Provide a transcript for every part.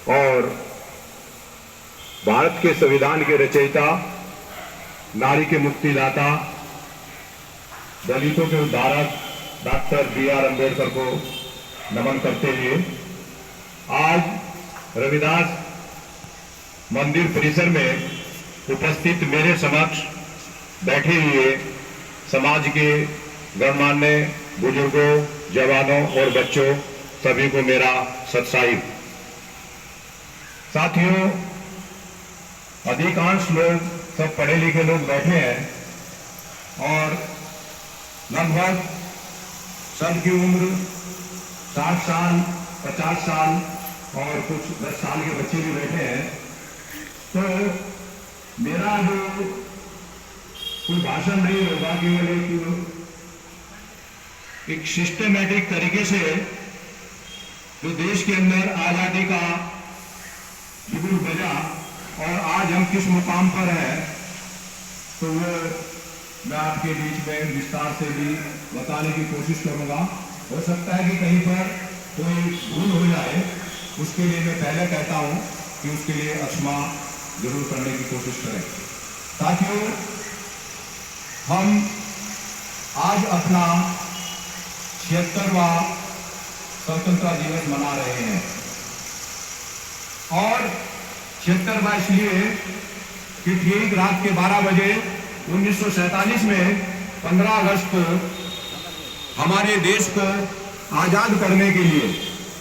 और भारत के संविधान के रचयिता, नारी के मुक्तिदाता, दलितों के उद्धारक डॉक्टर B.R. अम्बेडकर को नमन करते हुए आज रविदास मंदिर परिसर में उपस्थित मेरे समक्ष बैठे हुए समाज के गणमान्य बुजुर्गों, जवानों और बच्चों सभी को मेरा सत्साहिब। साथियों, अधिकांश लोग सब पढ़े लिखे लोग बैठे हैं और लगभग सबकी उम्र 60 साल, 50 साल और कुछ 10 साल के बच्चे भी बैठे हैं। तो मेरा जो कोई भाषण नहीं होगा, केवल एक सिस्टमैटिक तरीके से जो देश के अंदर आजादी का बिगुल बजा और आज हम किस मुकाम पर हैं, तो वो मैं आपके बीच में विस्तार से भी बताने की कोशिश करूंगा। हो सकता है कि कहीं पर कोई भूल हो जाए, उसके लिए मैं पहले कहता हूं कि उसके लिए क्षमा जरूर करने की कोशिश करें। साथियों, हम आज अपना 76वां स्वतंत्रता दिवस मना रहे हैं और 76वां इसलिए कि ठीक रात के 12 बजे 1947 में 15 अगस्त को हमारे देश को आजाद करने के लिए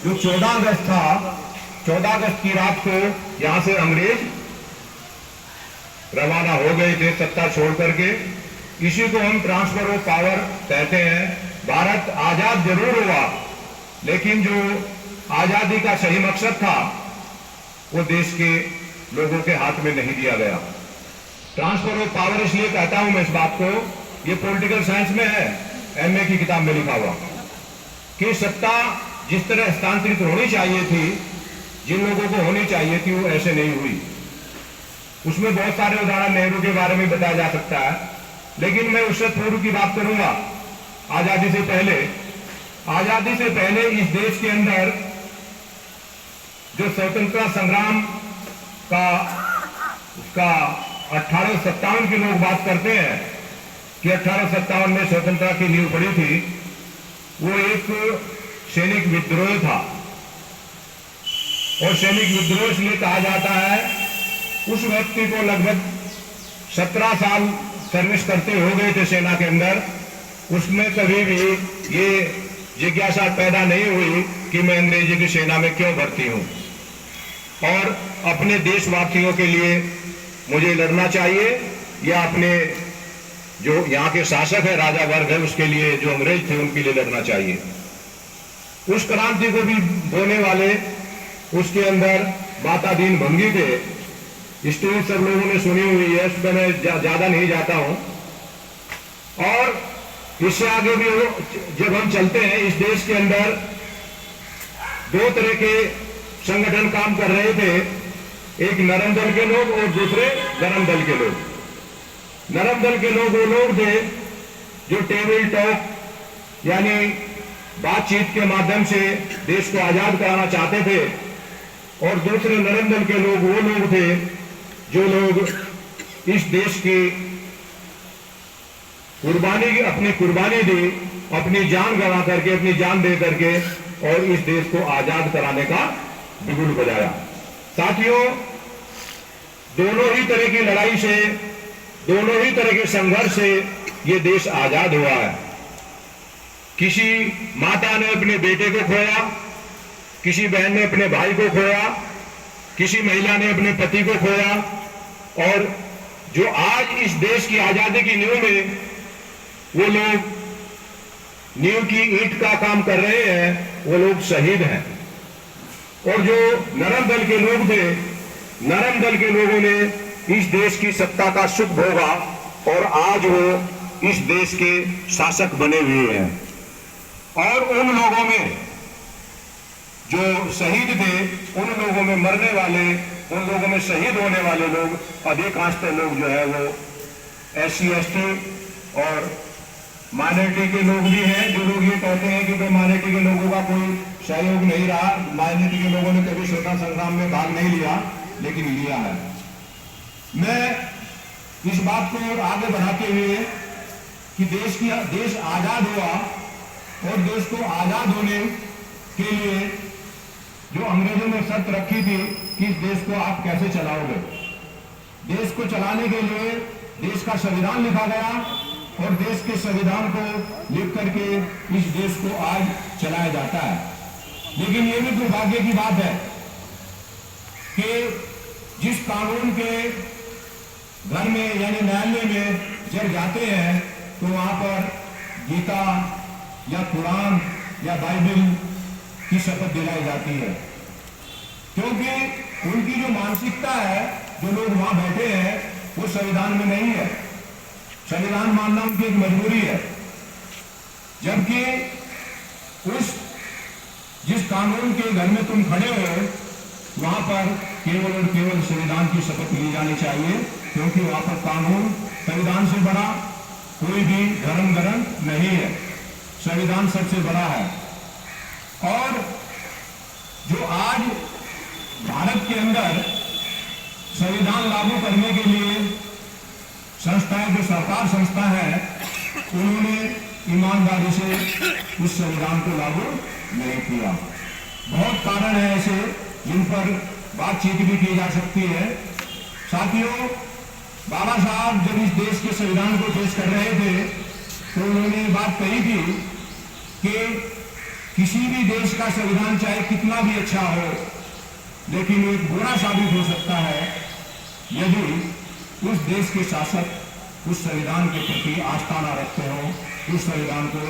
जो 14 अगस्त था, 14 अगस्त की रात को यहां से अंग्रेज रवाना हो गए थे सत्ता छोड़ करके। इसी को हम ट्रांसफर ऑफ पावर कहते हैं। भारत आजाद जरूर हुआ, लेकिन जो आजादी का सही मकसद था वो देश के लोगों के हाथ में नहीं दिया गया। ट्रांसफर ऑफ पावर इसलिए कहता हूं मैं इस बात को, ये पॉलिटिकल साइंस में है, MA की किताब में लिखा हुआ, कि सत्ता जिस तरह हस्तांतरित होनी चाहिए थी, जिन लोगों को होनी चाहिए थी, वो ऐसे नहीं हुई। उसमें बहुत सारे उदाहरण नेहरू के बारे में बताया जा सकता है, लेकिन मैं उससे पूर्व की बात करूंगा। आजादी से पहले इस देश के अंदर जो स्वतंत्रता संग्राम का 1857 के लोग बात करते हैं कि 1857 में स्वतंत्रता की नींव पड़ी थी, वो एक सैनिक विद्रोह था। और सैनिक विद्रोह इसलिए कहा जाता है, उस व्यक्ति को लगभग 17 साल सर्विस करते हो गए थे सेना के अंदर। उसमें कभी भी ये जिज्ञासा पैदा नहीं हुई कि मैं अंग्रेजी की सेना में क्यों भर्ती हूं और अपने देशवासियों के लिए मुझे लड़ना चाहिए या अपने जो यहाँ के शासक है, राजा वर्ग है, उसके लिए, जो अंग्रेज थे उनके लिए लड़ना चाहिए। उस क्रांति को भी बोने वाले उसके अंदर माता दीन भंगी थे। स्टोरी सब लोगों ने सुनी हुई है, उस पर मैं ज्यादा नहीं जाता हूं। और इससे आगे भी जब हम चलते हैं, इस देश के अंदर 2 तरह के संगठन काम कर रहे थे, एक नरम दल के लोग और दूसरे गरम दल के लोग। नरम दल के लोग वो लोग थे जो टेबल टॉक यानी बातचीत के माध्यम से देश को आजाद कराना चाहते थे, और दूसरे नरम दल के लोग वो लोग थे जो लोग इस देश की अपनी कुर्बानी दी, अपनी जान गंवा करके, अपनी जान दे करके, और इस देश को आजाद कराने का बिगुल बजाया। साथियों, दोनों ही तरह की लड़ाई से, दोनों ही तरह के संघर्ष से ये देश आजाद हुआ है। किसी माता ने अपने बेटे को खोया, किसी बहन ने अपने भाई को खोया, किसी महिला ने अपने पति को खोया, और जो आज इस देश की आजादी की नींव में वो लोग नींव की ईंट का काम कर रहे हैं, वो लोग शहीद हैं। और जो नरम दल के लोग थे, नरम दल के लोगों ने इस देश की सत्ता का सुख भोगा और आज वो इस देश के शासक बने हुए हैं। और उन लोगों में जो शहीद थे, उन लोगों में मरने वाले, उन लोगों में शहीद होने वाले लोग, अधिकांशतः लोग जो है वो SC ST और माइनॉरिटी के लोग भी हैं। जो लोग ये कहते हैं कि भाई माइनॉरिटी के लोगों का कोई सहयोग नहीं रहा। राजनीति के लोगों ने कभी स्वतंत्रता संग्राम में भाग नहीं लिया, लेकिन लिया है। मैं इस बात को आगे बढ़ाते हुए कि देश आजाद हुआ और देश को आजाद होने के लिए जो अंग्रेजों ने शर्त रखी थी कि इस देश को आप कैसे चलाओगे, देश को चलाने के लिए देश का संविधान लिखा गया और देश के संविधान को लिख करके इस देश को आज चलाया जाता है। लेकिन ये भी दुर्भाग्य की बात है कि जिस कानून के घर में यानी न्यायालय में जब जाते हैं तो वहां पर गीता या कुरान या बाइबल की शपथ दिलाई जाती है, क्योंकि उनकी जो मानसिकता है, जो लोग वहां बैठे हैं, वो संविधान में नहीं है। संविधान मानना उनकी एक मजबूरी है। जबकि जिस कानून के घर में तुम खड़े हो वहां पर केवल और केवल संविधान की शपथ ली जानी चाहिए, क्योंकि वहां पर कानून संविधान से बड़ा कोई भी धर्म ग्रंथ नहीं है। संविधान सबसे बड़ा है। और जो आज भारत के अंदर संविधान लागू करने के लिए संस्थाएं, जो सरकार संस्था है, उन्होंने ईमानदारी से उस संविधान को लागू नहीं किया। बहुत कारण है ऐसे जिन पर बातचीत भी की जा सकती है। साथियों, बाबा साहब जब इस देश के संविधान को पेश कर रहे थे तो उन्होंने बात कही थी कि किसी भी देश का संविधान चाहे कितना भी अच्छा हो, लेकिन एक बुरा साबित हो सकता है यदि उस देश के शासक उस संविधान के प्रति आस्था न रखते हो, उस संविधान को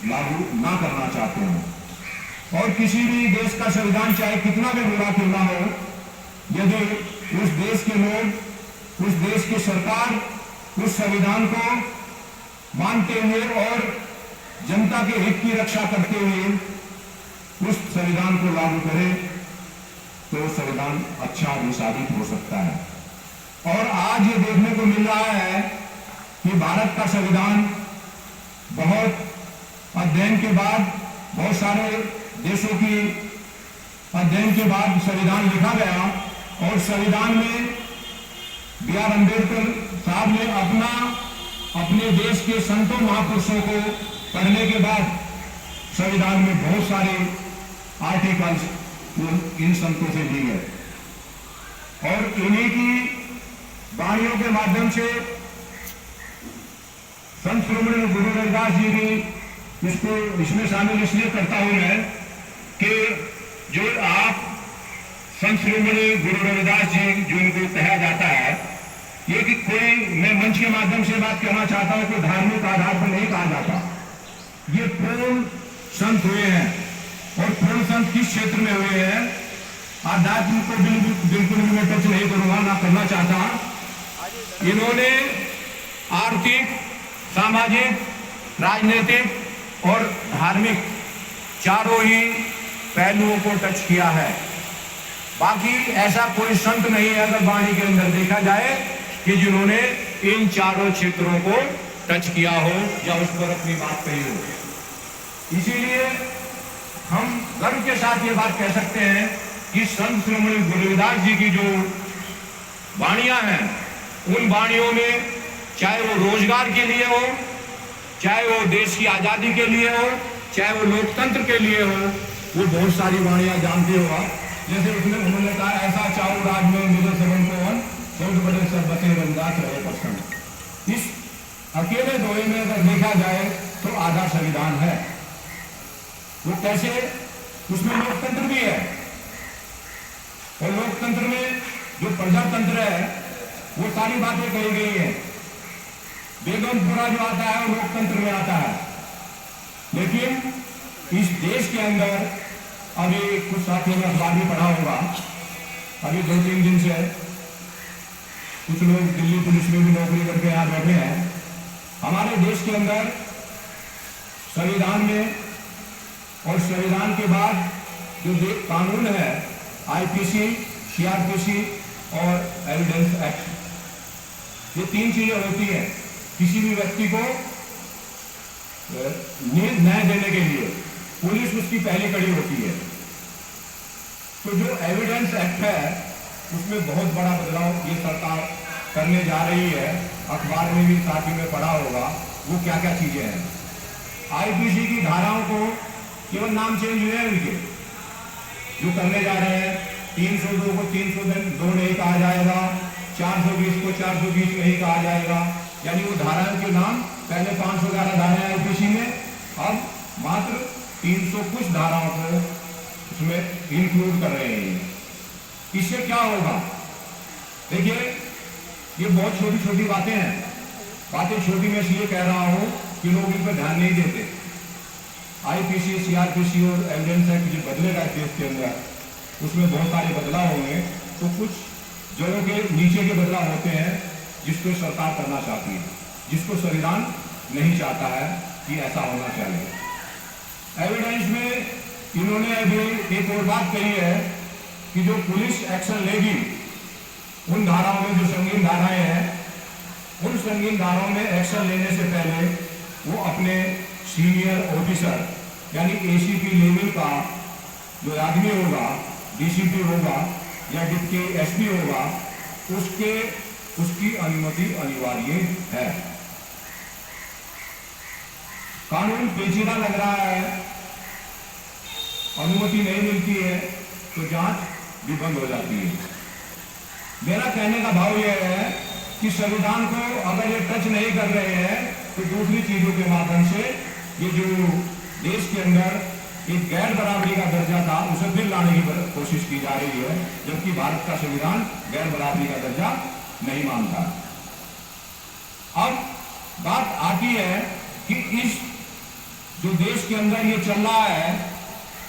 लागू ना करना चाहते हो। और किसी भी देश का संविधान चाहे कितना भी बुरा क्यों ना हो, यदि उस देश के लोग, उस देश की सरकार उस संविधान को मानते हुए और जनता के हित की रक्षा करते हुए उस संविधान को लागू करे तो संविधान अच्छा भी साबित हो सकता है। और आज ये देखने को मिल रहा है कि भारत का संविधान बहुत अध्ययन के बाद, बहुत सारे देशों की अध्ययन के बाद संविधान लिखा गया और संविधान में B.R. अम्बेडकर साहब ने अपने देश के संतों महापुरुषों को पढ़ने के बाद संविधान में बहुत सारे आर्टिकल्स इन संतों से लिए गए और इन्हीं की वाणियों के माध्यम से संत शिरोमणि गुरु रविदास जी भी इसमें शामिल इसलिए करता हूं मैं कि जो आप संत शिरोमणि गुरु रविदास जी जो इनको कहा जाता है, ये कि कोई, मैं मंच के माध्यम से बात कहना चाहता हूं कि धार्मिक आधार पर नहीं कहा जाता। ये पूर्ण संत हुए हैं और पूर्ण संत किस क्षेत्र में हुए हैं, आध्यात्म को बिल्कुल भी मैं टच नहीं करूंगा, ना करना चाहता। इन्होंने आर्थिक, सामाजिक, राजनीतिक और धार्मिक चारों ही पहलुओं को टच किया है। बाकी ऐसा कोई संत नहीं है अगर वाणी के अंदर देखा जाए कि जिन्होंने इन चारों क्षेत्रों को टच किया हो या उस पर अपनी बात कही हो। इसीलिए हम गर्व के साथ ये बात कह सकते हैं कि संत शिरोमणि गुरु रविदास जी की जो वाणियां हैं, उन वाणियों में चाहे वो रोजगार के लिए हो, चाहे वो देश की आजादी के लिए हो, चाहे वो लोकतंत्र के लिए हो, वो बहुत सारी वाणियां जानते हो। जैसे उसमें उन्होंने कहा, ऐसा चाहूं राज में मिले सबन को बहुत बड़े सब बचे रविदास रहे पसंद। इस अकेले दोहे में अगर देखा जाए तो आधा संविधान है। वो कैसे? उसमें लोकतंत्र भी है और लोकतंत्र में जो प्रजातंत्र है वो सारी बातें कही गई है। बेगमपुरा जो आता है वो लोकतंत्र में आता है, लेकिन इस देश के अंदर अभी कुछ साथियों ने अखबार भी पढ़ा होगा, अभी 2-3 दिन से कुछ लोग दिल्ली पुलिस में भी नौकरी करके यहाँ बैठे हैं। हमारे देश के अंदर संविधान में और संविधान के बाद जो कानून है, आईपीसी, सीआरपीसी और एविडेंस एक्ट, ये 3 चीजें होती हैं किसी भी व्यक्ति को न्याय देने के लिए। पुलिस उसकी पहली कड़ी होती है। तो जो एविडेंस एक्ट है उसमें बहुत बड़ा बदलाव ये सरकार करने जा रही है। अखबार में भी साथ ही में पढ़ा होगा वो क्या क्या चीजें हैं। आईपीसी की धाराओं को केवल नाम चेंज हुए हैं उनके, जो करने जा रहे हैं। 302 को 302 नहीं कहा जाएगा, 420 को 420 नहीं कहा जाएगा, यानी वो धाराओं के नाम पहले 511 धाराएं आईपीसी में, अब मात्र 300 कुछ धाराओं को उसमें इंक्लूड कर रहे हैं। इससे क्या होगा? देखिए, ये बहुत छोटी छोटी बातें हैं। बातें छोटी में इसलिए कह रहा हूं कि लोग इन पर ध्यान नहीं देते। आईपीसी, सीआरपीसी और एविडेंस एक्ट जो बदलेगा इस देश के अंदर, उसमें बहुत सारे बदलाव होंगे। तो कुछ जगहों के नीचे के बदलाव होते हैं जिसको सरकार करना चाहती है, जिसको संविधान नहीं चाहता है कि ऐसा होना चाहिए। एविडेंस में इन्होंने अभी एक और बात कही है कि जो पुलिस एक्शन लेगी उन धाराओं में, जो संगीन धाराएं हैं, उन संगीन धाराओं में एक्शन लेने से पहले वो अपने सीनियर ऑफिसर यानी एसीपी लेवल का जो आदमी होगा, डीसीपी होगा या डिप्टी एसपी होगा, उसकी अनुमति अनिवार्य है। कानून पेचीदा लग रहा है, अनुमति नहीं मिलती है तो जांच भी बंद हो जाती है। मेरा कहने का भाव यह है कि संविधान को अगर ये टच नहीं कर रहे हैं तो दूसरी चीजों के माध्यम से ये जो देश के अंदर एक गैर बराबरी का दर्जा था उसे फिर लाने की कोशिश की जा रही है, जबकि भारत का संविधान गैर बराबरी का दर्जा नहीं मानता। अब बात आती है कि इस जो देश के अंदर ये चल रहा है,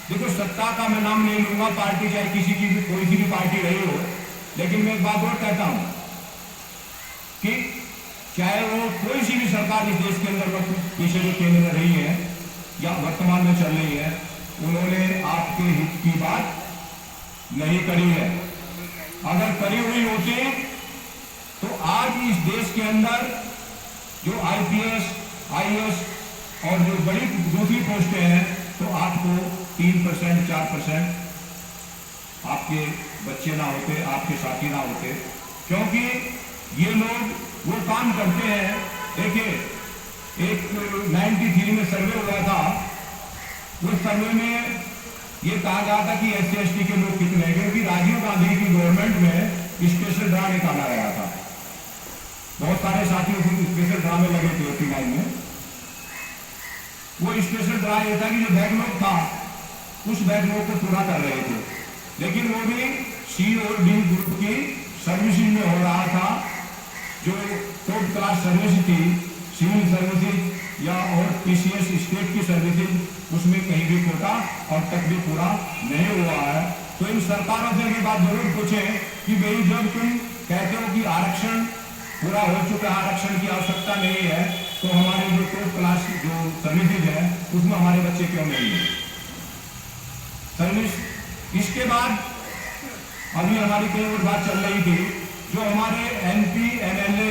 देखो सत्ता का मैं नाम नहीं लूंगा, पार्टी चाहे किसी की भी कोई सी भी पार्टी रही हो, लेकिन मैं एक बात और कहता हूं कि चाहे वो कोई सी भी सरकार इस देश के अंदर पीछे जो केंद्र में रही है या वर्तमान में चल रही है, उन्होंने आपके हित की बात नहीं करी है। अगर करी हुई होती तो आज इस देश के अंदर जो आईपीएस, आईएएस और जो बड़ी दूसरी पोस्टें हैं, तो आपको 3%, 4% आपके बच्चे ना होते, आपके साथी ना होते, क्योंकि ये लोग वो काम करते हैं। देखिए, एक 93 में सर्वे हुआ था, उस सर्वे में ये कहा गया था कि SC/ST के लोग कितने हैं, क्योंकि राजीव गांधी की गवर्नमेंट में स्पेशल ड्रा निकाला गया था। बहुत सारे साथियों को स्पेशल ड्रा में लगे थे 89 में। वो स्पेशल ड्रा ये था कि जो बैकलॉग था उस बैकलॉग को पूरा कर रहे थे, लेकिन वो भी C और D ग्रुप की सर्विसिंग में हो रहा था। जो टॉप क्लास सर्विस थी, सिविल सर्विसेज या और PCS स्टेट की सर्विसेज, उसमें कहीं भी कोटा और तक भी पूरा नहीं हुआ है। तो इन सरकारों से ये बात जरूर पूछें कि भाई जब तुम कहते हो कि आरक्षण पूरा हो चुका है, आरक्षण की आवश्यकता नहीं है, तो हमारे जो टॉप क्लास जो सर्विसेज है उसमें हमारे बच्चे क्यों नहीं है सर्विस। इसके बाद अभी हमारी कई और बात चल रही थी, जो हमारे MP MLA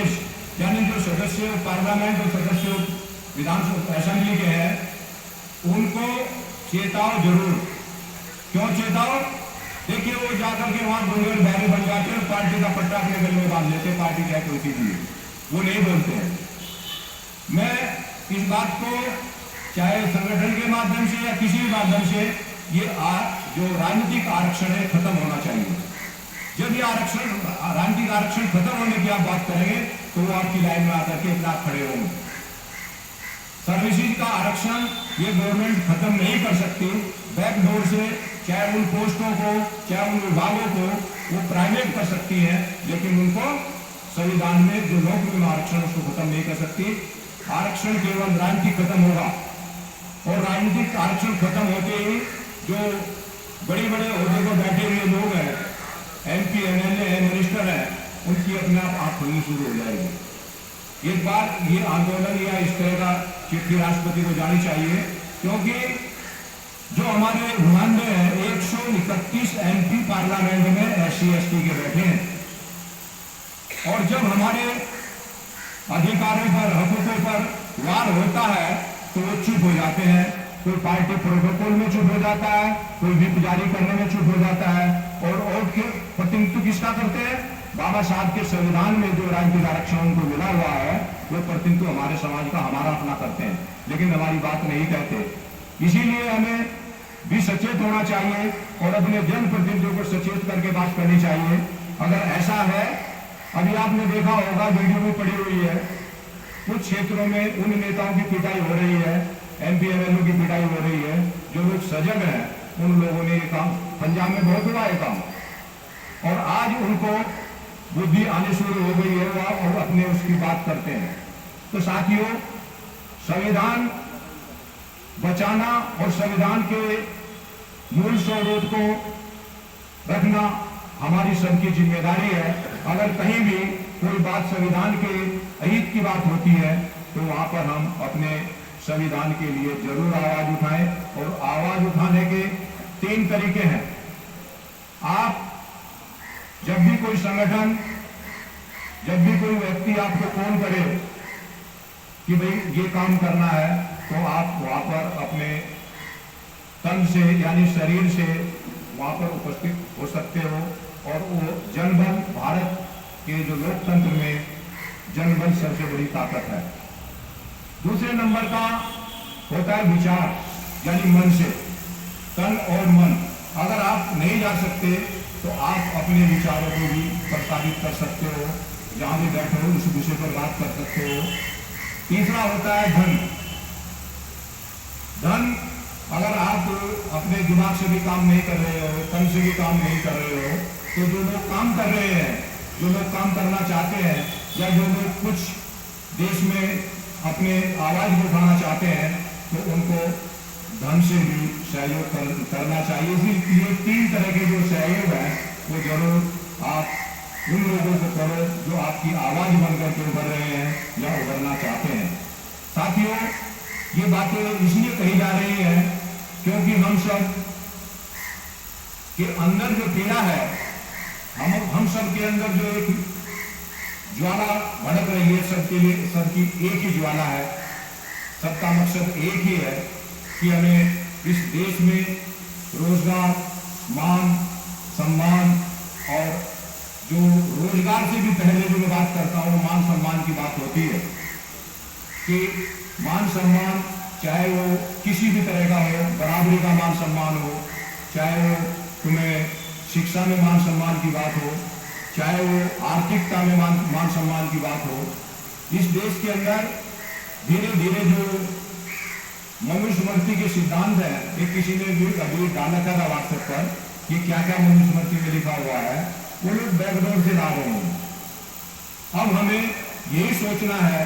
यानी जो सदस्य पार्लियामेंट और सदस्य विधानसभा असेंबली के हैं, उनको चेताओ जरूर। क्यों चेताओ? देखिए, वो जाकर के वहां डोंगर बहरे बन जाते हैं, पार्टी का पट्टा अपने गले में बांध लेते हैं, पार्टी चाहे कोई सी भी, वो नहीं बोलते हैं। मैं इस बात को चाहे संगठन के माध्यम से या किसी भी माध्यम से, ये जो राजनीतिक आरक्षण है खत्म होना चाहिए। जब ये आरक्षण, राजनीतिक आरक्षण खत्म होने की आप बात करेंगे तो वो आपकी लाइन में आकर के अपना खड़े होंगे। सर्विसेज का आरक्षण ये गवर्नमेंट खत्म नहीं कर सकती बैकडोर से, चाहे उन पोस्टों को, चाहे उन विभागों को वो प्राइवेट कर सकती है, लेकिन उनको संविधान में जो नौकरी में आरक्षण उसको खत्म नहीं कर सकती। आरक्षण केवल राजनीतिक खत्म होगा, और राजनीतिक आरक्षण खत्म होते ही जो बड़े बड़े ओहदे पर बैठे हुए लोग हैं, MP MLA है, मिनिस्टर है, उनकी अपने आप आंख खुलनी शुरू हो जाएगी। एक बार ये आंदोलन या इस तरह का चिट्ठी राष्ट्रपति को जानी चाहिए, क्योंकि जो हमारे नुमाइंदे हैं 131 MP पार्लियामेंट में SC/ST के बैठे हैं, और जब हमारे अधिकारों पर, हकूकों पर वार होता है तो वो चुप हो जाते हैं। कोई पार्टी प्रोटोकॉल में चुप हो जाता है, कोई व्हिप जारी करने में चुप हो जाता है, और के प्रतिनिधित्व किसका करते हैं? बाबा साहब के संविधान में जो राजनीतिक आरक्षण उनको मिला हुआ है वो प्रतिनिधित्व हमारे समाज का हमारा अपना करते हैं, लेकिन हमारी बात नहीं कहते। इसीलिए हमें भी सचेत होना चाहिए और अपने जनप्रतिनिधियों को सचेत करके बात करनी चाहिए। अगर ऐसा है, अभी आपने देखा होगा वीडियो में पड़ी हुई है, कुछ क्षेत्रों में उन नेताओं की पिटाई हो रही है, एमपी एमएलए की पिटाई हो रही है, जो लोग सजग हैं उन लोगों ने ये काम, पंजाब में बहुत हुआ है काम, और आज उनको बुद्धि आने शुरू हो गई है, वो अपने उसकी बात करते हैं। तो साथियों, संविधान बचाना और संविधान के मूल स्वरूप को रखना हमारी सबकी जिम्मेदारी है। अगर कहीं भी कोई बात संविधान के अहित की बात होती है तो वहां पर हम अपने संविधान के लिए जरूर आवाज उठाएं, और आवाज उठाने के 3 तरीके हैं। आप जब भी कोई संगठन, जब भी कोई व्यक्ति आपको फोन करे कि भाई ये काम करना है, तो आप वहां पर अपने तन से यानी शरीर से वहां पर उपस्थित हो सकते हो, और वो जनबल, भारत के जो लोकतंत्र में जनबल सबसे बड़ी ताकत है। दूसरे नंबर का होता है विचार, यानी मन से, तन और मन। अगर आप नहीं जा सकते तो आप अपने विचारों को भी प्रस्तावित कर सकते हो, जहां भी बैठे हो उस विषय पर बात कर सकते हो। तीसरा होता है धन। धन, अगर आप अपने दिमाग से भी काम नहीं कर रहे हो, तन से भी काम नहीं कर रहे हो, तो जो लोग काम कर रहे हैं, जो लोग काम करना चाहते हैं, या जो लोग कुछ देश में अपने आवाज को उठाना चाहते हैं, तो उनको धन से भी सहयोग करना चाहिए। इसलिए 3 तरह के जो सहयोग है वो जरूर आप उन लोगों को करो जो आपकी आवाज बनकर के उभर रहे हैं या उभरना चाहते हैं। साथियों, ये बातें इसलिए कही जा रही है क्योंकि हम सब के अंदर जो पीड़ा है, हम सब के अंदर जो एक ज्वाला भड़क रही है, सबके लिए, सबकी एक ही ज्वाला है। सबका मकसद एक ही है कि हमें इस देश में रोजगार, मान, सम्मान, और जो रोजगार से भी पहले जो मैं बात करता हूँ, मान सम्मान की बात होती है कि मान सम्मान चाहे वो किसी भी तरह का हो, बराबरी का मान सम्मान हो, चाहे वो तुम्हें शिक्षा में मान सम्मान की बात हो, चाहे वो आर्थिकता में मान सम्मान की बात हो। इस देश के अंदर धीरे धीरे जो मनुस्मृति के सिद्धांत है, एक किसी ने भी अभी डाला था व्हाट्सएप पर कि क्या क्या मनुस्मृति में लिखा हुआ है, वो लोग बैकडोर से ला रहे हैं। अब हमें यही सोचना है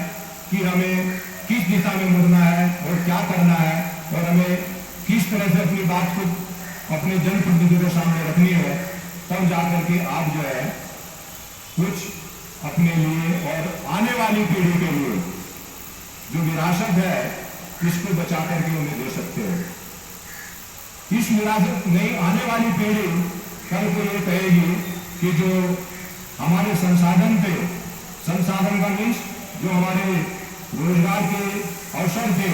कि हमें किस दिशा में मुड़ना है और क्या करना है, और हमें किस तरह से अपनी बात को अपने जनप्रतिनिधियों के सामने रखनी है, तब जाकर के आप जो है कुछ अपने लिए और आने वाली पीढ़ी के लिए जो विरासत है इसको बचा करके उन्हें दे सकते हो। इस विरासत नहीं, आने वाली पीढ़ी कल को ये कहेगी कि जो हमारे संसाधन थे, संसाधन का मीन्स जो हमारे रोजगार के अवसर थे,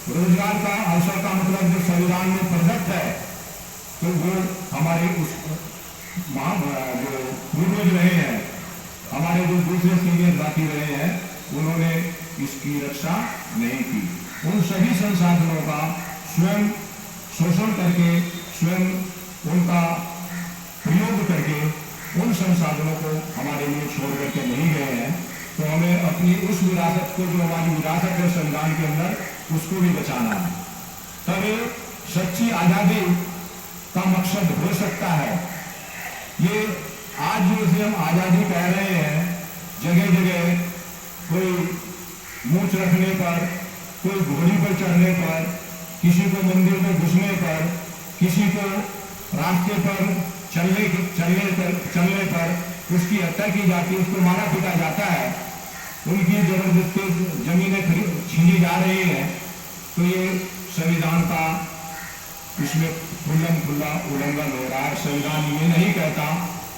रोजगार का अवसर का मतलब जो संविधान में प्रदत्त है, तो वो हमारे उस जो पूर्वज रहे हैं, हमारे जो दूसरे सीनियर साथी रहे हैं, उन्होंने इसकी रक्षा नहीं की। उन सभी संसाधनों का स्वयं शोषण करके, स्वयं उनका प्रयोग करके उन संसाधनों को हमारे लिए छोड़ करके नहीं गए हैं। तो हमें अपनी उस विरासत को, जो हमारी विरासत है संविधान के अंदर, उसको भी बचाना है। तभी सच्ची आजादी का मकसद हो सकता है। ये आज जो इसे हम आजादी कह रहे हैं, जगह जगह कोई मूंछ रखने पर, कोई घोड़ी पर चढ़ने पर, किसी को मंदिर में घुसने पर, किसी को रास्ते पर चलने पर उसकी हत्या की जाती है, उसको मारा पीटा जाता है, उनकी जबरदस्ती जमीनें छीनी जा रही हैं। तो ये संविधान का इसमें खुल्ला उल्लंघन हो रहा है। संविधान ये नहीं कहता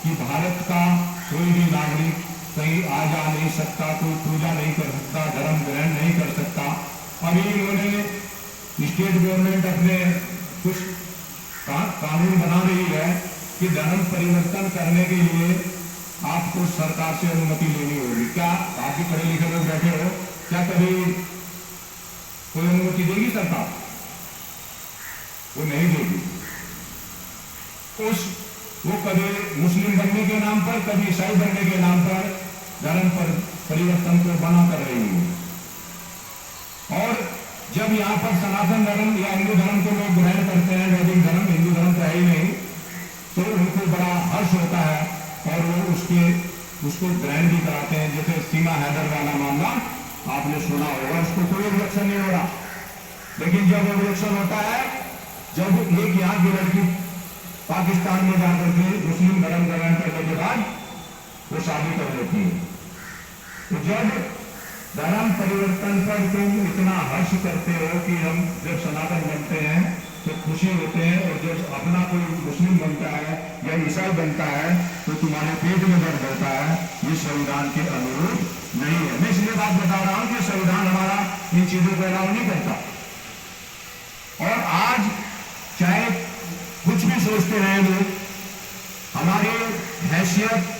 कि भारत का कोई भी नागरिक कहीं आ जा नहीं सकता, कोई पूजा नहीं कर सकता, धर्म ग्रहण नहीं कर सकता। अभी इन्होंने स्टेट गवर्नमेंट अपने कुछ कानून बना रही है कि धर्म परिवर्तन करने के लिए आपको सरकार से अनुमति लेनी होगी। क्या आप भी पढ़े लिखे लोग बैठे हो, क्या कभी कोई अनुमति देगी सरकार? वो नहीं देगी। वो कभी मुस्लिम बनने के नाम पर, कभी ईसाई बनने के नाम पर धर्म पर परिवर्तन को बना कर रही है। और जब यहाँ पर सनातन धर्म या हिंदू धर्म को लोग ग्रहण करते हैं, वैदिक धर्म, हिंदू धर्म तो है ही नहीं, तो उनको बड़ा हर्ष होता है और वो उसको ग्रहण भी कराते हैं। जैसे सीमा हैदर वाला मामला आपने सुना होगा, उसको कोई ऑब्जेक्शन नहीं हो रहा। लेकिन जब ऑब्जेक्शन होता है, जब एक यहाँ की लड़की पाकिस्तान में जाकर के मुस्लिम धर्म ग्रहण करने के बाद वो शादी कर लेती है, तो जब धर्म परिवर्तन पर तुम इतना हर्ष करते हो कि हम जब सनातन बनते हैं तो खुशी होते हैं, और जब अपना कोई मुस्लिम बनता है या ईसाई बनता है तो तुम्हारे पेट में दर्द होता है। ये संविधान के अनुरूप नहीं है। मैं इसलिए बात बता रहा हूं कि संविधान हमारा इन चीजों को अलाउ नहीं करता। और आज चाहे कुछ भी सोचते रहे लोग, हमारी हैसियत,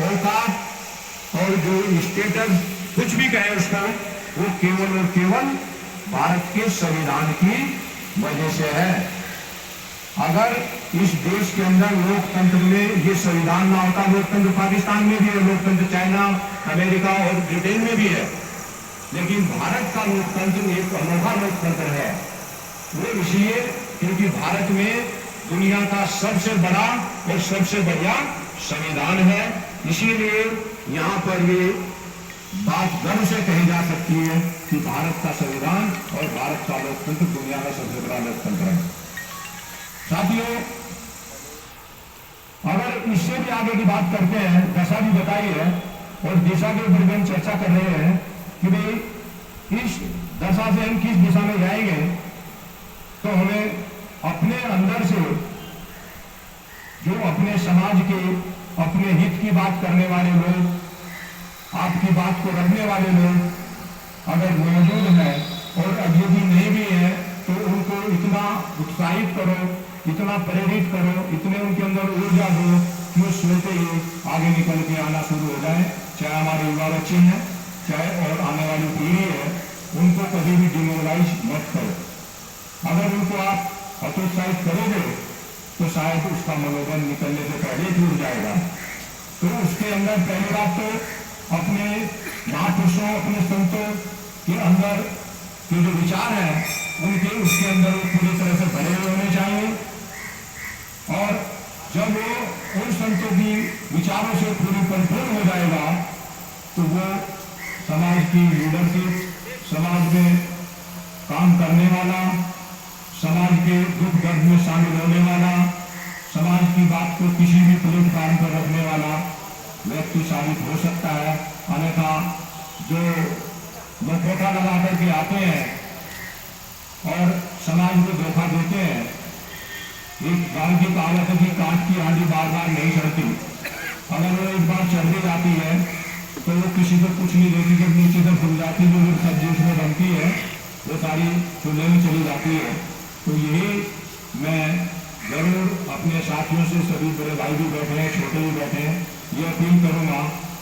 औकात और जो स्टेटस कुछ भी कहे उसको, वो केवल और केवल भारत के संविधान की वजह से है। अगर इस देश के अंदर लोकतंत्र में ये संविधान ना होता, लोकतंत्र पाकिस्तान में भी है, लोकतंत्र चाइना, अमेरिका और ब्रिटेन में भी है, लेकिन भारत का लोकतंत्र एक अनोखा लोकतंत्र है। वो इसलिए क्योंकि भारत में दुनिया का सबसे बड़ा और सबसे बढ़िया संविधान है। इसीलिए यहाँ पर ये बात गर्व से कही जा सकती है कि भारत का संविधान और भारत का लोकतंत्र दुनिया का सबसे बड़ा लोकतंत्र है। साथियों, अगर इससे भी आगे की बात करते हैं, दशा भी बताई है और दिशा के ऊपर भी हम चर्चा कर रहे हैं कि भाई इस दशा से हम किस दिशा में जाएंगे, तो हमें अपने अंदर से जो अपने समाज के, अपने हित की बात करने वाले लोग, आपकी बात को रखने वाले लोग अगर मौजूद हैं और यदि नहीं भी है तो उनको इतना उत्साहित करो, इतना प्रेरित करो, इतने उनके अंदर ऊर्जा दो कि वो सोते ही आगे निकल के आना शुरू हो जाए। चाहे हमारे युवा बच्चे हैं, चाहे और आने वाली पीढ़ी है, उनको कभी भी डिमोरलाइज मत करो। अगर उनको आप हतोत्साहित करोगे तो शायद उसका मनोबल निकलने से पहले टूट जाएगा। तो उसके अंदर पहली बात तो अपने महापुरुषों, अपने संतों के अंदर के जो विचार हैं उनके उसके अंदर वो पूरी तरह से भरे हुए होने चाहिए। और जब वो उन संतों की विचारों से पूरी परिपूर्ण हो जाएगा तो वो समाज की लीडरशिप, समाज में काम करने वाला, समाज के दुख दर्द में शामिल होने वाला, समाज की बात को किसी भी प्लेटफॉर्म पर रखने वाला व्यक्ति साबित हो सकता है। अन्यथा जो मुखौटा लगा करके आते हैं और समाज को धोखा देते हैं, एक गांव की कहावत है कि कांच की हांडी बार बार नहीं चढ़ती। अगर वो एक बार चढ़ भी जाती है तो वो किसी को कुछ नहीं देती, जब नीचे तक खुल जाती है, जो सब्जी उसमें बनती है वो सारी चूल्हे में चली जाती है। तो यही मैं जरूर अपने साथियों से, सभी बड़े भाई भी बैठे हैं, छोटे भी बैठे हैं, ये अपील करूंगा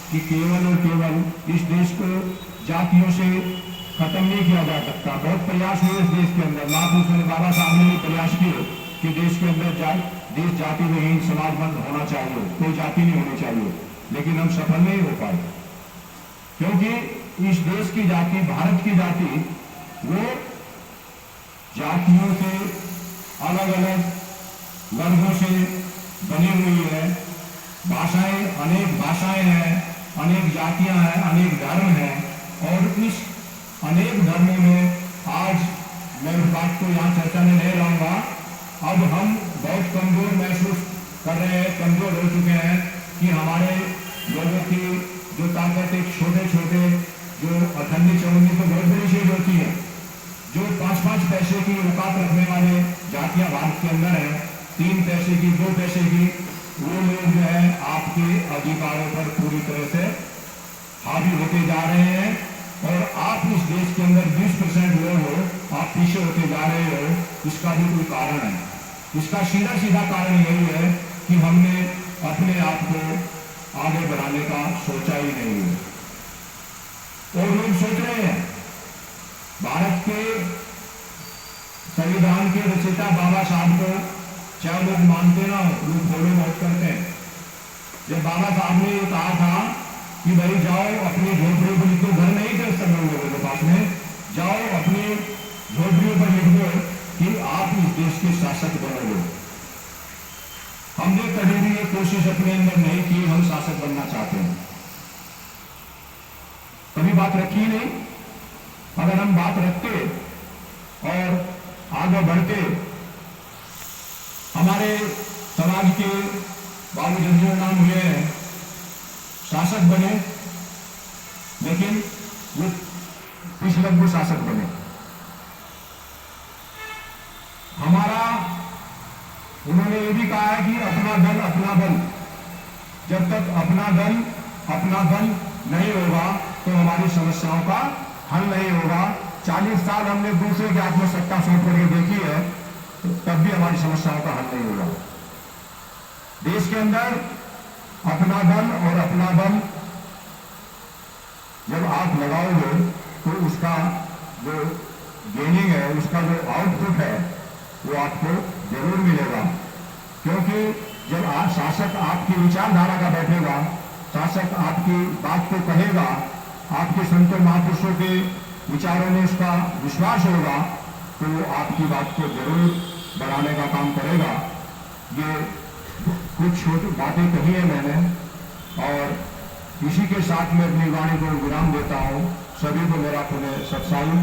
कि केवल और केवल इस देश को जातियों से खत्म नहीं किया जा सकता। बहुत प्रयास हुए इस देश के अंदर, महापुरुषों ने, बाबा साहब ने भी प्रयास किए कि देश के अंदर देश जाति विहीन समाज बंद होना चाहिए, कोई जाति नहीं होनी चाहिए, लेकिन हम सफल नहीं हो पाए। क्योंकि इस देश की जाति, भारत की जाति, वो जातियों से अलग अलग वर्गों से बनी हुई है। भाषाएं, अनेक भाषाएं हैं, अनेक जातियां हैं, अनेक धर्म हैं, और इस अनेक धर्मों में आज मैं उस बात को यहाँ चर्चा में नहीं लाऊंगा। अब हम बहुत कमजोर महसूस कर रहे हैं, कमजोर हो चुके हैं कि हमारे लोगों की जो ताकत, एक छोटे छोटे जो अठन्नी चवन्नी तो बहुत बड़ी चीज होती है, जो 5-5 पैसे की औकात रखने वाले जातियां भारत के अंदर है, 3 पैसे की, 2 पैसे की, वो लोग जो है आपके अधिकारों पर पूरी तरह से हावी होते जा रहे हैं। और आप इस देश के अंदर 20% लोग हो आप पीछे होते जा रहे हो, इसका भी कोई कारण है। इसका सीधा सीधा कारण यही है कि हमने अपने आप को आगे बढ़ाने का सोचा ही नहीं है। और लोग सोच रहे हैं, भारत के संविधान के रचयिता बाबा साहब को चाहे लोग मानते ना हो, लोग फॉलो बहुत करते हैं। जब बाबा साहब ने ये कहा था कि भाई जाओ अपनी झोपड़ियों पर लिख दो, घर नहीं थे सब लोगों के पास में, जाओ अपनी झोपड़ियों पर लिख दो कि आप इस देश के शासक बनोगे। हमने कभी भी ये कोशिश अपने अंदर नहीं की हम शासक बनना चाहते हैं, कभी बात रखी ही नहीं। अगर हम बात रखते और आगे बढ़ते, हमारे समाज के बाबू जगजीवन राम हुए हैं, शासक बने, लेकिन वो पिछले शासक बने। हमारा उन्होंने ये भी कहा है कि अपना दल अपना बल, जब तक अपना दल अपना बल नहीं होगा तो हमारी समस्याओं का हल नहीं होगा। 40 साल हमने दूसरे के हाथ में सत्ता सौंप करके देखी है, तो तब भी हमारी समस्याओं का हल नहीं होगा। देश के अंदर अपना दल और अपना बल जब आप लगाओगे तो उसका जो गेनिंग है, उसका जो आउटपुट है वो आपको जरूर मिलेगा। क्योंकि जब आप शासक आपकी विचारधारा का बैठेगा, शासक आपकी बात को कहेगा, आपके संतों महापुरुषों के विचारों में उसका विश्वास होगा, तो वो आपकी बात को जरूर बढ़ाने का काम करेगा। ये कुछ छोटी बातें कही है मैंने, और इसी के साथ मैं अपनी वाणी को विराम देता हूँ। सभी को मेरा पुनः सत्साई।